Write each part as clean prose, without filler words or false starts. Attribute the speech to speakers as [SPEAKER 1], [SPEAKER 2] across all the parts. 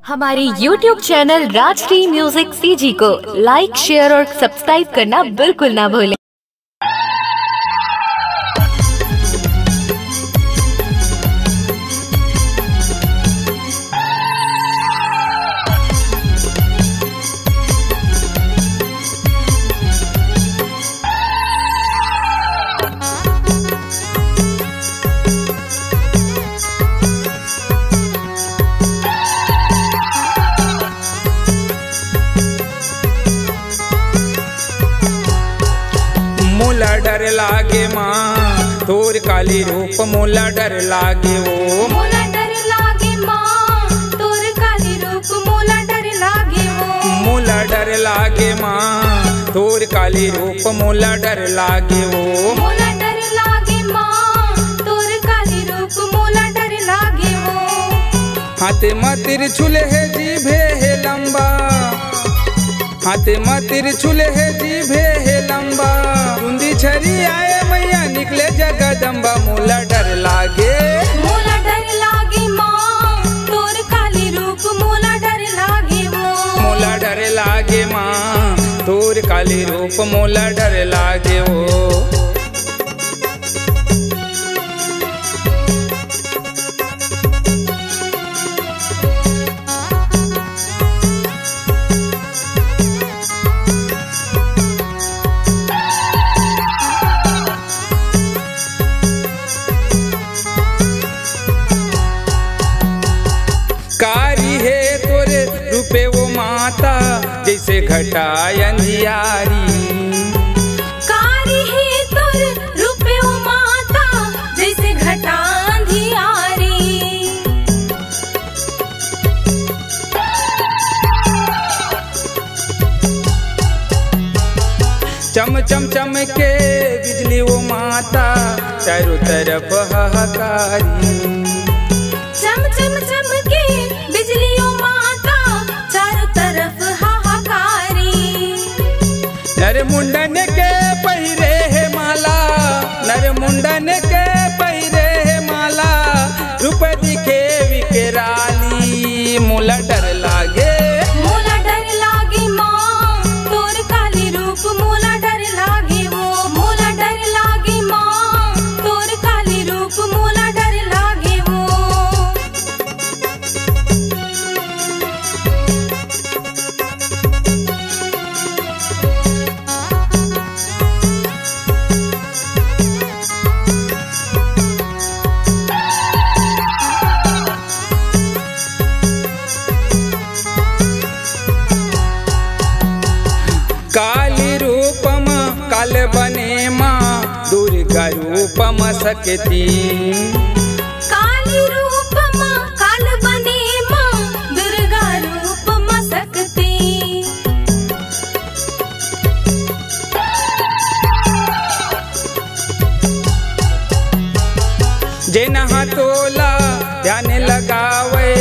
[SPEAKER 1] हमारे YouTube channel Rajshri music CG को लाइक, share और सब्सक्राइब करना बिल्कुल ना भूलें।
[SPEAKER 2] मोला डर लागे माँ तोर काली रूप मोला डर लागे वो
[SPEAKER 3] मोला डर लागे माँ तोर काली रूप मोला डर लागे वो
[SPEAKER 2] मोला डर लागे माँ तोर काली रूप मोला डर लागे वो
[SPEAKER 3] मोला डर लागे माँ तोर काली रूप मोला डर लागे वो
[SPEAKER 2] हाथ मतिर छुले है जीभे है लंबा हाथ मतिर छुले है जीभे है लंबा बूंदी छरी आए मैया निकले जगदम्बा मोला डर लागे
[SPEAKER 3] माँ तोर काली रूप मोला डर लागे वो
[SPEAKER 2] मोला डर लागे माँ तोर काली रूप मोला डर लागे वो कारी है तोरे रूपे वो माता जैसे घटा अंधियारी
[SPEAKER 3] कारी है तोर रूपे वो माता जैसे घटा अंधियारी
[SPEAKER 2] चम चम चम के बिजली वो माता चारों तरफ हाहाकारी
[SPEAKER 3] चम चम चम के बिजलियों माता चारों तरफ हाहाकारी
[SPEAKER 2] नर मुंडन के पहिरे है माला नर मुंडन के पहिरे है माला रूप दिखे विकराली मोला डर लागे
[SPEAKER 3] माँ तोर काली रूप मोला डर लागे वो मोला डर लागे माँ तोर काली रूप मोला डर लागे वो
[SPEAKER 2] काली रूपम काल बने माँ दुर्गा रूपम सकती
[SPEAKER 3] काली रूप माँ काल बने माँ दुर्गा रूप मसकती
[SPEAKER 2] जे नहा तोला ध्यान लगावे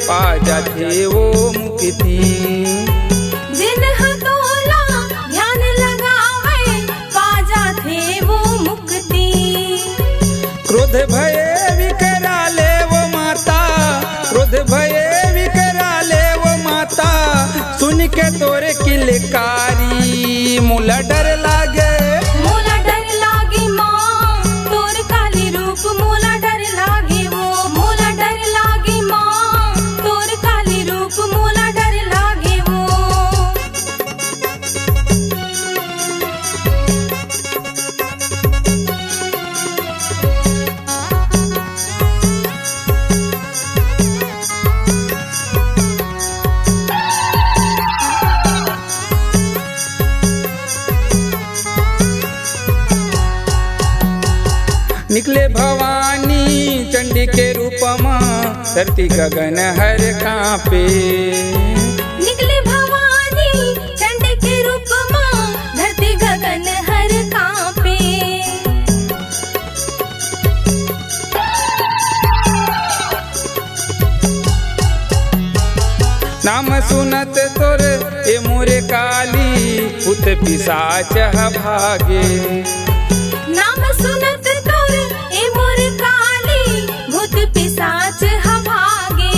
[SPEAKER 2] पा जाते वो मुक्ति
[SPEAKER 3] जिन हथोला ध्यान लगावे पा जाते वो मुक्ति
[SPEAKER 2] क्रोध भय विकराले वो माता क्रोध भय विकराले वो माता सुन के तोरे किलकारी मोला डर लागे
[SPEAKER 3] माँ तोर काली रूप मोला डर लागे वो मोला डर लागे माँ तोर काली रूप मोला डर लागे वो
[SPEAKER 2] निकले भवानी चंडी के रूप माँ धरती गगन हर कांपे
[SPEAKER 3] निकले भवानी चंड के रूप माँ धरती गगन हर कांपे
[SPEAKER 2] नाम सुनत तोर ए मोरे काली भूत पिशाच भागे
[SPEAKER 3] नाम सुनत तोर ए मोर काली भूत पिशाच भागे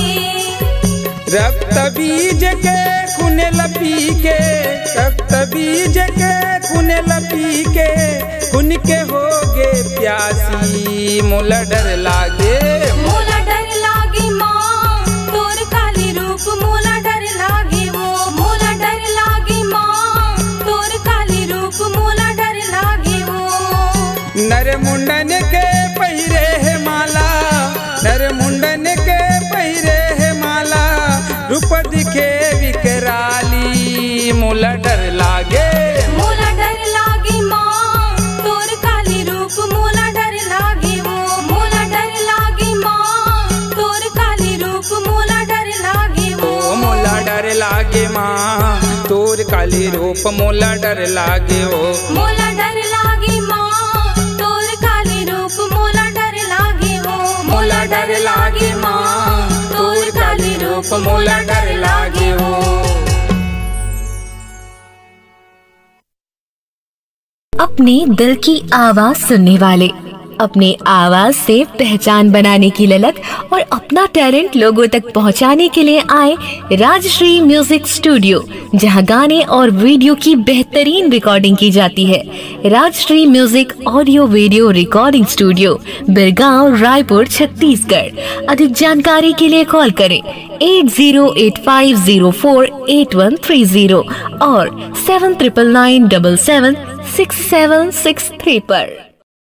[SPEAKER 2] रक्त बीज के खून लपी के, रक्त बीज के खून लपी के, खून के होगे प्यासी। मोला डर लागे,
[SPEAKER 3] मोला डर लागे माँ तोर काली रूप, मोला डर लागे वो, मोला डर लागे माँ तोर काली रूप, मोला डर लागे वो।
[SPEAKER 2] नर मुंडन के पहिरे है माला, नर मुंडन के पहिरे है माला, रूप दिखे विकराली। मोला डर लागे,
[SPEAKER 3] मोला डर लागे माँ तोर काली रूप, मोला डर लागे वो, मोला डर लागे माँ तोर काली रूप, मोला डर लागे वो।
[SPEAKER 2] ओ मोला डर लागे माँ तोर काली रूप, मोला डर लागे ओ।
[SPEAKER 3] मोला डर लागे माँ तोर काली रूप, मोला डर लागे वो,
[SPEAKER 2] मोला डर लागे माँ तोर काली रूप, मोला डर लागे ओ।
[SPEAKER 1] अपने दिल की आवाज सुनने वाले, अपने आवाज से पहचान बनाने की ललक और अपना टैलेंट लोगों तक पहुंचाने के लिए आए राजश्री म्यूजिक स्टूडियो, जहां गाने और वीडियो की बेहतरीन रिकॉर्डिंग की जाती है। Rajshri music audio video recording studio, Birgaon, Raipur, Chhattisgarh. अधिक जानकारी के लिए कॉल करें 8085048130 और 7999776763 पर।